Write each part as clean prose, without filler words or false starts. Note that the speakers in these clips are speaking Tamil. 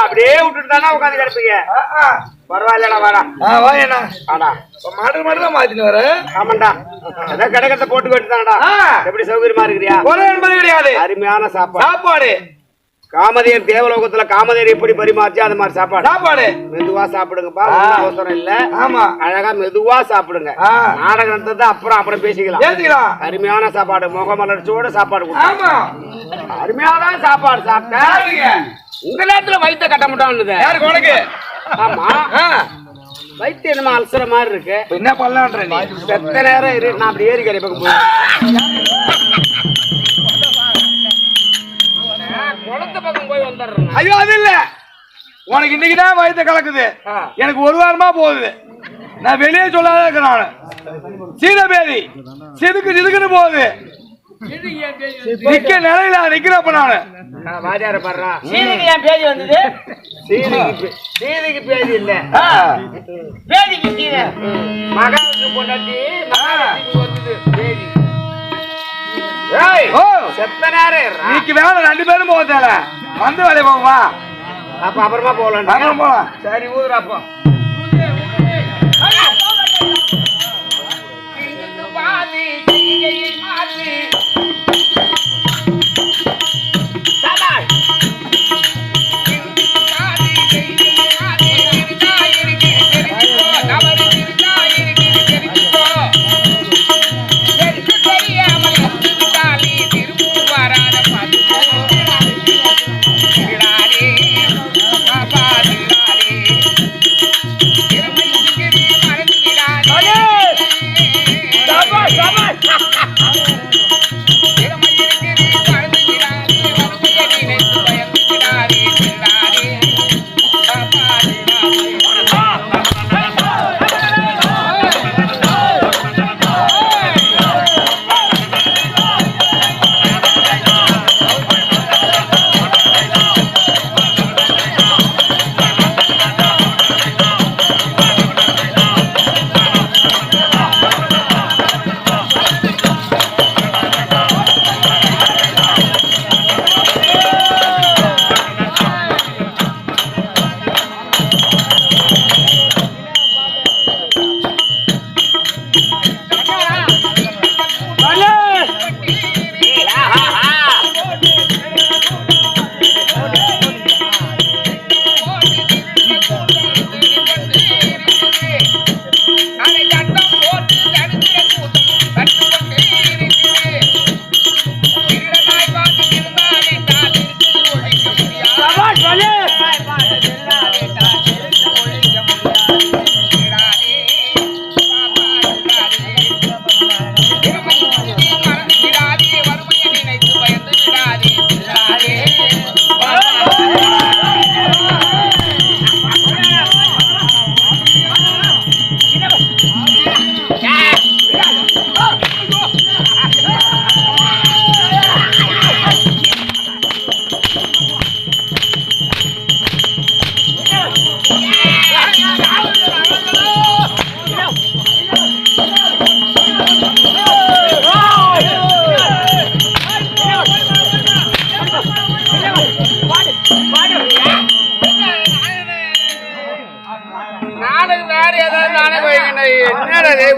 அப்படியே விட்டுட்டு தானே உட்காந்து கிடப்பீங்க. பரவாயில்லடா வாடா. வா என்ன ஆடா மாடு தான் மாத்திட்டு வர. ஆமாண்டா ஏதோ கிடக்கத்தை போட்டு போட்டுதானடா. எப்படி சௌகரியமா இருக்கிறியா? குறை என்பது கிடையாது. அருமையான சாப்பாடு. சாப்பாடு காமதேன் தேவலோகத்துல காமதேன் எப்படி பரிமாறிச்சு அது மாதிரி சாப்பாடு மெதுவா சாப்பிடுங்கப்பா. அவசரம் இல்ல. ஆமா அழகா மெதுவா சாப்பிடுங்க. நாடகம் நடந்தது அப்புறம் பேசிக்கலாம். அருமையான சாப்பாடு முகமலர்ச்சியோட சாப்பாடு. ஆமா அருமையான சாப்பாடு சாப்பிட்டேன். உங்க நேரத்துல வயிற்ற கட்ட மாட்டான்னு யாருக்கு உனக்கு? ஆமா வயிற்று என்னமா அல்சர மாதிரி இருக்கு. என்ன பண்ணலான்ற நீ செத்த நேரம் இரு. நான் அப்படி ஏறி கரை பக்கம் போய் குளத்து பக்கம் போய் வந்துடுறேன். ஐயோ அது இல்ல, உனக்கு இன்னைக்குதான் வயிற்று கலக்குது. எனக்கு ஒரு வாரமா போகுது. நான் வெளியே சொல்லாத இருக்கிறேன். சீதபேதி சிதுக்குன்னு போகுது. நிக்க நிலையில நிக்கிறப்ப நானு வாஜார பாடுறா. சீதைக்கு ஏன் பேதி வந்தது? சீதைக்கு பேதி இல்ல, பேதிக்கு சீதை. மகாவுக்கு பொண்டாட்டி மகாவுக்கு வந்தது பேதி. செத்த நேரம் நீக்கு வேலை 2 பேரும் போக தேவை. வந்து வேலையை போகுமா? அப்ப அப்புறமா போகலாம். போலாம். சரி ஊதுறாப்போ.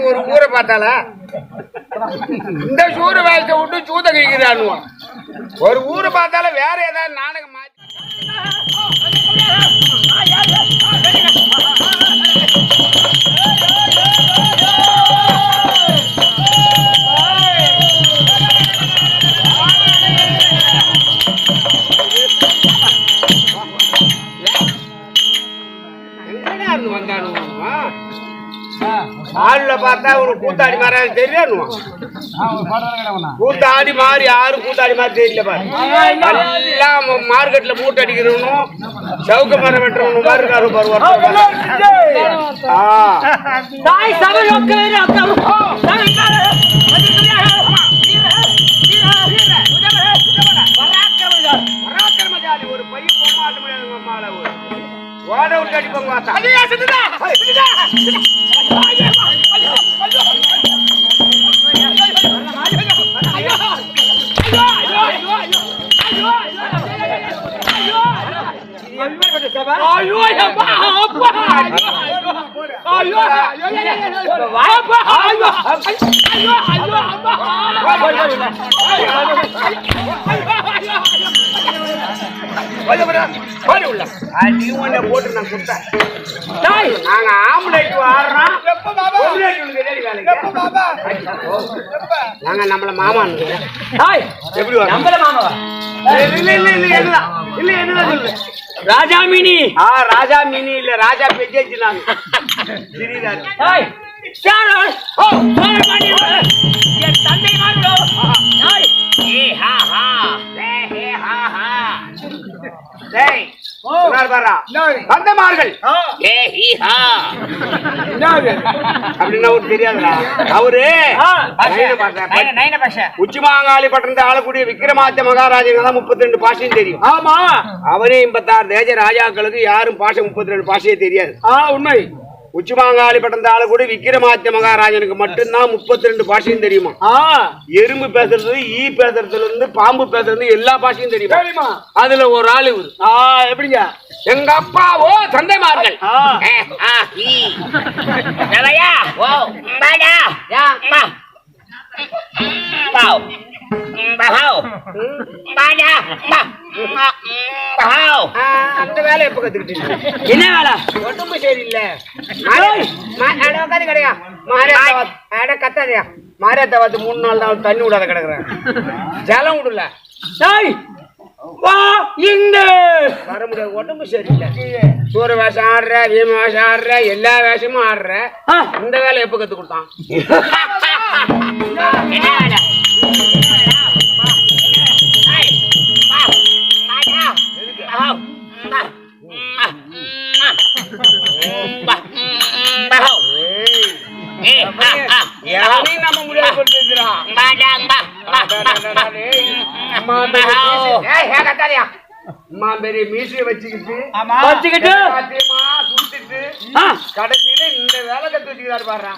ஒரு ஊரை பார்த்தால இந்த சூர வேலையை விட்டு சூத கழிக்கிறானுவான். ஒரு ஊரை பார்த்தால வேற ஏதாவது நாடகம் மாற்றி ஆளுல பார்த்தா ஒரு கூத்தாடி மாதிரி தெரியாது. கூத்தாடி மாதிரி யாரும் கூத்தாடி மாதிரி தெரியல பாரு. எல்லாம் மார்க்கெட்ல மூட்டை அடிக்கிறவனும் சவுக்க மரம் வெட்டுறவனும் மாதிரி இருக்காரு பாரு. ஒரு பையன் போக மாட்ட முடியாது. அம்மால ஓட விட்டு அடிப்பாங்க. எப்பேற்பட்ட சபை? ஐயோ அப்பா அப்பா ஐயோ வாப்பா. ஐயோ ஐயோ ஐயோ அப்பா அடி உன்னை போட்டு நான் கொடுத்தேன். டேய் நாங்க ஆம்பளைக்கு ஆடுறோம். எப்ப பாபா பொம்பளைக்கு உனக்கு எதிரி வேலைக்கு. எப்ப பாபா நாங்க நம்மள மாமான்னு டேய், எப்படி வரும்? நம்மள மாமாவா? இல்ல இல்ல இல்ல என்னதான் இல்ல என்னதான் சொல்லு. ராஜா மினி. ராஜா மினி இல்ல ராஜா பெஜேஜி நாங்க சிறிதாரு. டேய், சாரோஸ். ஓ, சாரோஸ் மாட்டிரு. என் தந்தை மாறோ. டேய், ஏ ஹா ஹா. ஹே ஹா ஹா. டேய் சொன்னார் பாரா தந்தமார்கள் ஏ ஹி ஹா. அப்படின்னா ஒரு தெரியாதுடா. அவரு நைன பாஷா. உச்சிமாங்காளி பட்டணத்தை ஆளக்கூடிய விக்ரமாதித்ய மகாராஜனுக்கு தான் 32 பாஷையும் தெரியும். ஆமா அவரே 86 தேஜ ராஜாக்களுக்கு யாரும் பாஷை 32 பாஷையே தெரியாது. உண்மை உச்சிமாங்காளி பட்டணத்தை ஆளக்கூடிய விக்ரமாதித்ய மகாராஜனுக்கு மட்டும்தான் 32 பாஷையும் தெரியுமா. எறும்பு பேசுறது ஈ பேசுறதுல இருந்து பாம்பு பேசுறது எல்லா பாஷையும் தெரியுமா. அதுல ஒரு ஆள் இவரு. எப்படிங்க எங்க அப்பாவோ தந்தைமார்கள். நலையா. ஓ, பாடா. யா, பா. பாவ். பாவ். பாடா. பா. பாவ். அந்த வேலை எப்ப கத்துக்கிட்டீங்க? என்ன வேலை? உடம்பு சரியில்லை. கிடையா கத்தாதையா மாரியாத்த பார்த்து 3 நாள் தான் தண்ணி விடாத கிடக்குறேன். ஜலம் விடல. டேய், வா இங்க. வர முடியாது. உடம்பு சரியில்லை. சூர வேஷம் ஆடுற, வீம வேஷம் ஆடுற, எல்லா வேஷமும் ஆடுற. இந்த வேலை எப்ப கத்து கொடுத்தான்? என்ன வேலை? நம்ம முடியாது சொல்லிருக்கிறான். அம்மா பெரிய மீசிய வச்சுக்கிட்டு சுத்திட்டு கடைசியில இந்த வேலை கத்து வச்சுக்கிறாரு பாடுறான்.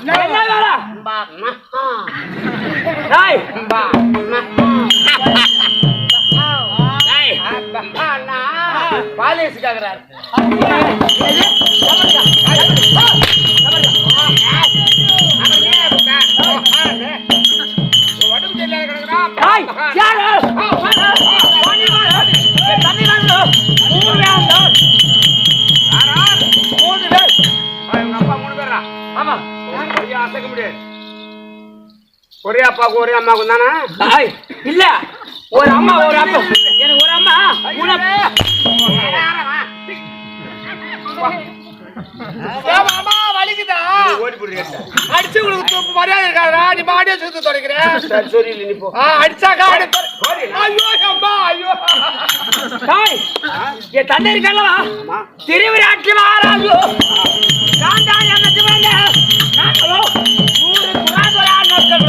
பாலேசுக்காகிறார். உடம்பு சரியில்லாத அசைக்க முடியாது. ஒரே அப்பாவுக்கு ஒரே அம்மாவுக்கு தானே? இல்ல, ஒரு அம்மா ஒரு அப்பா. எனக்கு ஒரு அம்மா வலிக்குதா ஓடி போடுறீங்க. அடிச்சு உங்களுக்கு மரியாதை இருக்காதா? நீ மாடியே சுத்து தொடக்கிறேன். சரி சரி இல்லை நீ போ. அடிச்சாக்கா ஐயோ அம்மா ஐயோ. என் தந்தை இருக்கல்லவா திருவிராட்சி மகாராஜு காந்தாரி அம்மத்து வேண்ட நாங்களோ 100 துராதுரா மக்கள்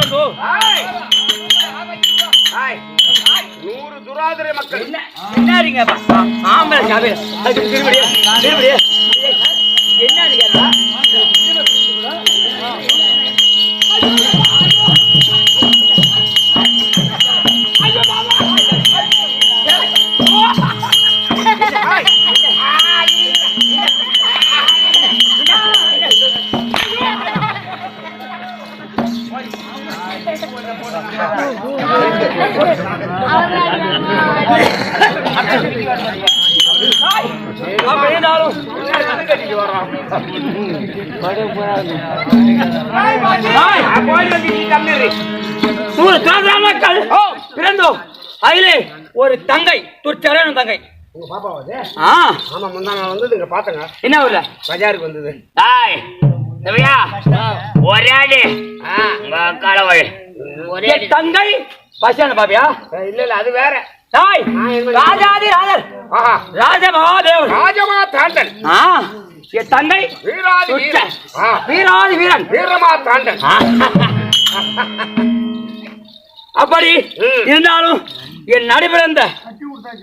100 துராதுரை மக்கள். என்னறீங்க ஆம்பளை சாபில திருவிடியா திருவிடியா என்னறீங்க? பிறந்தோம் அதிலே ஒரு தங்கை துர்ச்சரையான தங்கை. ஆமா முந்தா நான் வந்து இங்க பாத்தங்க. என்ன ஊர்ல? பஜாருக்கு வந்தது. தங்கை பசியான பாப்பியா? இல்ல இல்ல அது வேற. ராஜாதி ராஜர் ராஜ மகாதேவன் ராஜமா தாண்டன். என் தங்கை வீராதி வீரன். வீராதி வீரன் வீரமா தாண்டன். அப்படி இருந்தாலும் என் நடிபிறந்த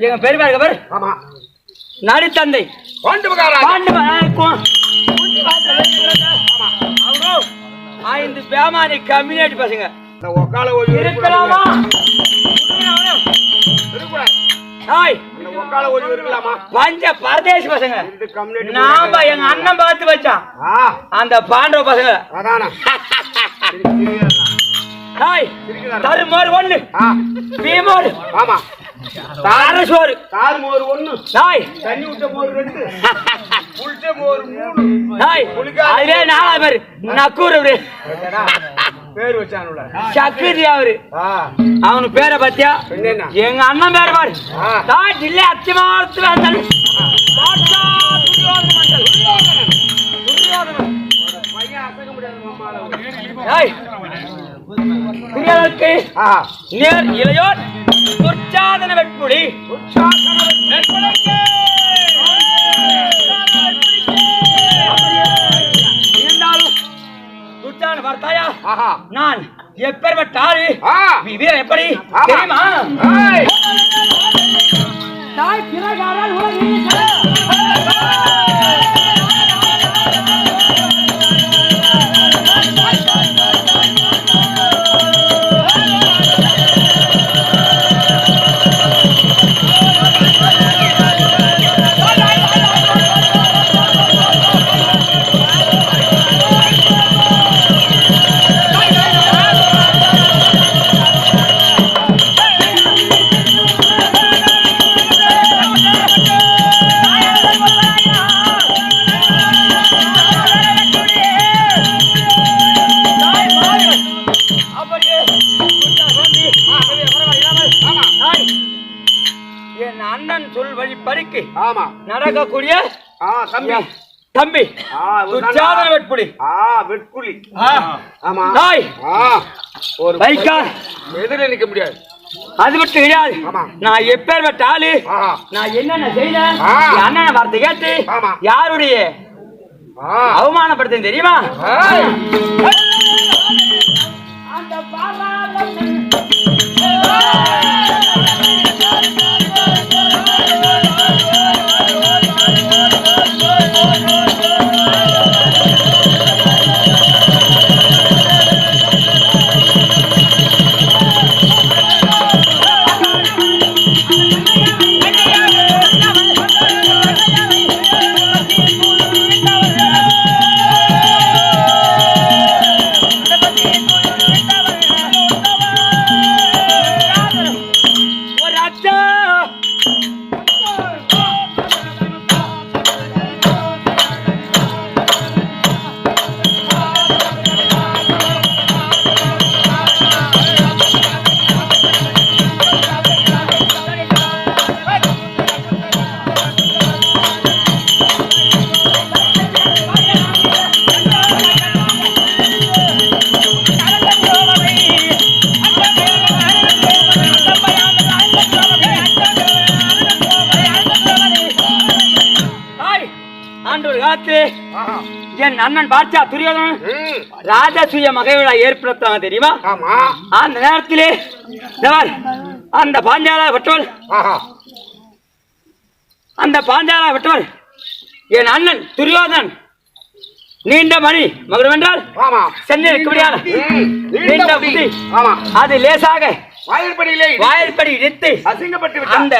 எங்க பெரியமா இருக்கவர் ஆமா நடித்தந்தை பாண்டு மகாராஜா. அவரோ 5 பேமானி கம்யூனிட்டி பசங்க ஒக்கால இருக்கலாமா? இருக்கக்கூடாது. ஹாய் அந்த கால ஓய்வு இருக்கலாமா? பஞ்ச பரதேசி பசங்க இந்த கம்யூனிட்டி நாம எங்க அண்ணன் பார்த்து வச்சான் அந்த பாண்டவ பசங்க அதானா தருமோர் ஒண்ணு பீமோர் ஆமா தாரசோறு தாறுமோர் ஒண்ணு நாய் தண்ணி விட்ட மோர் 2 புளிச்ச மோர் 3 நாய் அதுவே 4 பேர் நக்கூர் பேர் வச்சானுல சக்கரி அவரு அவனு பேரை பத்தியா எங்க அண்ணன் பேரு பாரு தாய் ஜில்லை அத்திமாரத்துல வந்தாலும் நேர் இளையோர் உற்சாதன வெட்புடி இருந்தாலும் உற்சான பார்த்தாயா நான் எப்பேற்பட்ட ஆளு வீரன் எப்படி தெரியுமா தாய் பிறகாரால் உலகில் நடக்கக்கூடிய தம்பி உற்சாதன வெட்புடி வெட்புலி ஆமா நாய் ஒரு பைக்கா எதிரே நிக்க முடியாது அது மட்டும் கிடையாது நான் எப்பேற்பட்ட ஆளு நான் என்னென்ன செய்தேன் அண்ணன் வார்த்தை கேட்டு யாருடைய அவமானப்படுத்த தெரியுமா என் அண்ணன் பாட்சா துரியோதனன் ராஜசூய மகைவிழா ஏற்படுத்தாங்க தெரியுமா அந்த நேரத்திலே அந்த பாஞ்சாலா வெட்டவள் என் அண்ணன் துரியோதனன் நீண்ட மணி மகுடம் என்றால் சென்னை இருக்க முடியாது நீண்ட புத்தி அது லேசாக வாயில்படி இடித்து அந்த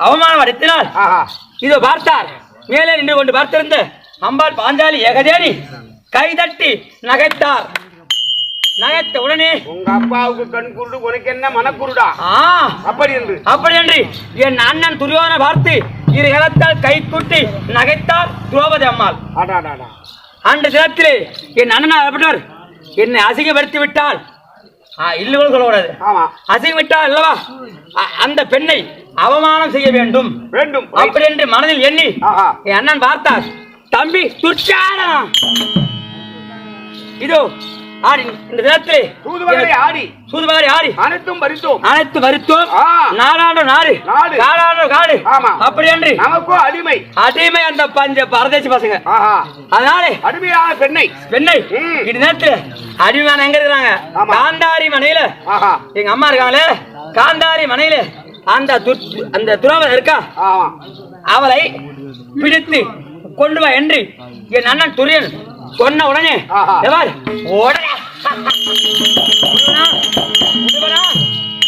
அவமானம் அடித்தினால் இதோ பார்த்தார் மேலே நின்று கொண்டு பார்த்திருந்த அம்பாள் பாஞ்சாலி ஏகதேனி கைதட்டி நகைத்தார். நகைத்த உடனே உங்க அப்பாவுக்கு கண் குருடு உனக்கு என்ன மனக்குருடா அப்படி என்று என் அண்ணன் துரியோதனை பார்த்து இரு கரத்தால் கை கூட்டி நகைத்தார் திரௌபதி அம்மாள். அந்த தினத்திலே என் அண்ணன் அகப்பட்டார். என்னை அசிங்கப்படுத்தி விட்டால் இல்லைன்னு சொல்லக்கூடாது, அசிங்க விட்டால் அல்லவா அந்த பெண்ணை அவமானம் செய்ய வேண்டும் அப்படி என்று மனதில் எண்ணி என் அண்ணன் பார்த்தார். தம்பி துர்ச்சாதனம் இதோ ஆடி இந்த தினத்திலே சூதுவாரி ஆடி அனைத்து வருத்தோம் நாடாண்டு நாடு காடாண்டு காடு அப்படி என்று நமக்கோ அடிமை அந்த பஞ்ச பரதேசி பசங்க. அதனால அடிமையான பெண்ணை இந்த நேரத்துல அடிமையான எங்க இருக்கிறாங்க? காந்தாரி மனையில எங்க அம்மா இருக்காங்களே, காந்தாரி மனையில அந்த துரோகம் இருக்கா, அவளை பிடித்து கொண்டு வா என்று என் அண்ணன் துரியன் சொன்ன உடனே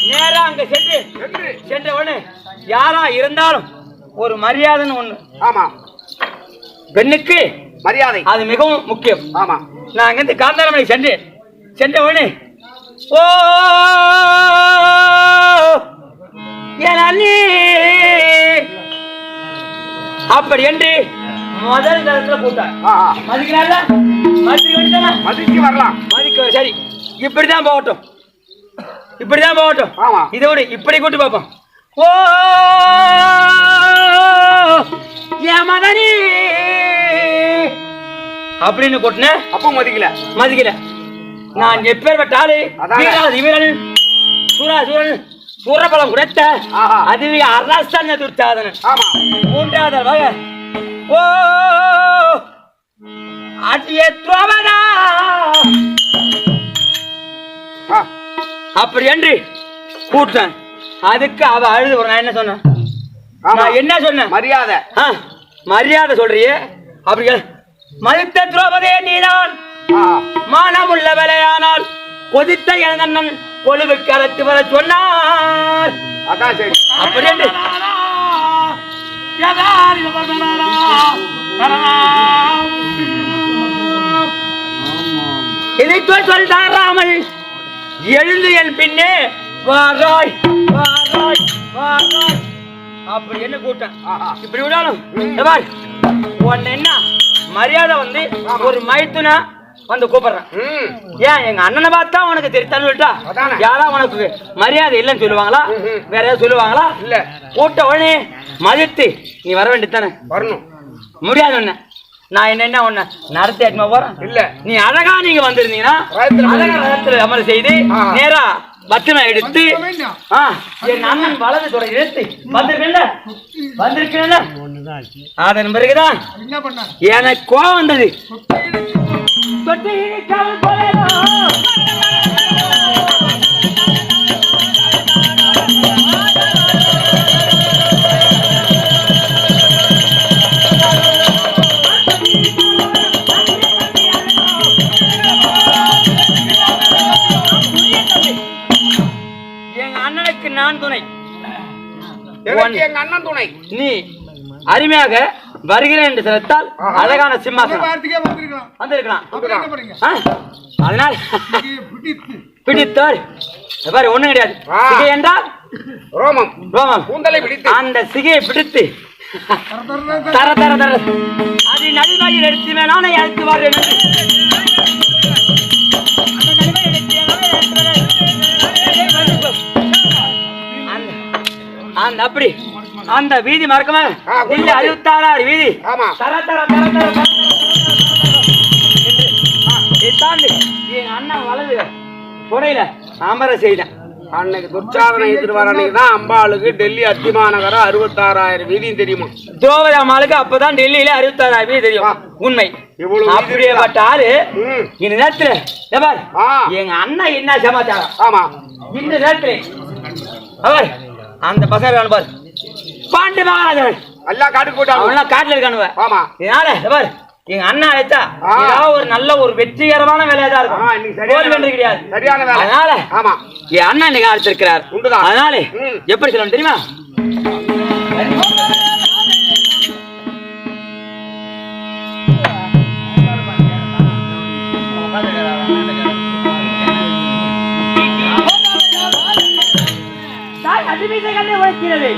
நேரா அங்க சென்ற உடனே யாரா இருந்தாலும் ஒரு மரியாதைன்னு ஒண்ணு. ஆமா, பெண்ணுக்கு மரியாதை அது மிகவும் முக்கியம். ஆமா. நான் அங்கிருந்து காந்தாரமலை சென்ற உடனே ஓ என் அண்ணி அப்படி என்று முதல் தரத்துல கூட்டார். மதிக்கிறாள், மதிக்கு வரலாம், மதிக்க. சரி, இப்படிதான் போகட்டும், இப்படிதான் போகட்டும். ஆமா, இதோடு இப்படி கூட்டு பார்ப்போம். ஓ என் மதனி அப்படின்னு கூட்டின. அப்போ மதிக்கல. நான் எப்பேற்பட்ட ஆளு, வீரன் சூரன் சூரபலம் குறைத்த அதுவே அரசன் துர்ச்சாதனன். மூன்றாவது வகை ஓ அத்தியத்ரோபதா அப்படி என்று கூட்டன். அதுக்கு அவ அழுது ஒரு. நான் என்ன சொன்னேன்? நான் என்ன சொன்னேன்? மரியாதை. மரியாதை சொல்றியே. அப்படி மதித்த திரௌபதே நீதான் மானம் உள்ள வேலையானால் கொதித்த இளங்கண்ணன் கொழுவுக்கு அழைத்து வர சொன்னார். அதான் சரி. அப்படி என்று இதைத்தோ சொல்றார் ராமன். எழுந்து என் பின்னே வாராய் வாராய் வாராய் அப்படி என்ன கூட்டம். இப்படி விடாலும் உன்ன என்ன மரியாதை வந்து ஒரு மைத்துனா வந்து கூப்பிடுறேன். ஏன் எங்க அண்ணனை பார்த்தா உனக்கு தெரித்தான்னு விட்டா யாரா உனக்கு மரியாதை இல்லைன்னு சொல்லுவாங்களா? வேற ஏதாவது சொல்லுவாங்களா? இல்ல. கூட்ட உடனே மதித்து நீ வர வேண்டியதானே? வரணும். முடியாது. ஒண்ணு நான் என்ன ஒண்ணு நடத்தி ஆத்மா போறேன். இல்ல, நீ அழகா நீங்க வந்திருந்தீங்கன்னா அமர் செய்து நேரா பச்சனை எடுத்து என் அண்ணன் வலது தொடை எடுத்து வந்திருக்கேன். அதன் பிறகுதான் எனக்கு கோவம் வந்தது. எங்க அண்ணனுக்கு நான் துணை, எங்க அண்ணன் துணை. நீ அருமையாக வருகிறேன் என்று சிறத்தால் அழகான சிம்மாசனம் வந்திருக்கலாம். அதனால பிடித்தால் பாரு ஒண்ணும் கிடையாது. சிகை என்றால் ரோமம். கூந்தலை பிடித்து அந்த சிகையை பிடித்து தர தர தர அது நடுவாயில் எடுத்து நானே அழைத்து வாரேன். அந்த அப்படி அந்த வீதி மறக்கமா இல்ல 66 வீதி தர தர தர தர தாண்டி என் அண்ணன் வலது கொடையில அமர செய்தேன். அன்னைக்கு துர்ச்சாதனை எதிர்வார அன்னைக்கு தான் அம்பாளுக்கு டெல்லி அத்திமாநகரம் 66,000 வீதியும் தெரியுமா? திரௌபதி அம்மாளுக்கு அப்பதான் டெல்லியில 66,000 வீதி தெரியும். உண்மை. அப்படியேப்பட்ட ஆளு இந்த நேரத்துல எங்க அண்ணன் என்ன சமாச்சாரம்? ஆமா, இந்த நேரத்துல அவர் அந்த பசங்க பாரு பாண்டு மகாராஜன் எல்லாம் காட்டுக்கு போட்டாங்க. காட்டுல இருக்கானுவ. ஆமா, இதனால பாரு எங்க அண்ணா அழைச்சா ஒரு நல்ல ஒரு வெற்றிகரமான வேலையா தான் இருக்கும். கிடையாது சரியான வேலை. அதனால ஆமா என் அண்ணா இன்னைக்கு அழைச்சிருக்கிறார். அதனால எப்படி சொல்லணும் தெரியுமா? தாய் அதிபீசை கண்ணை உழைக்கிறது.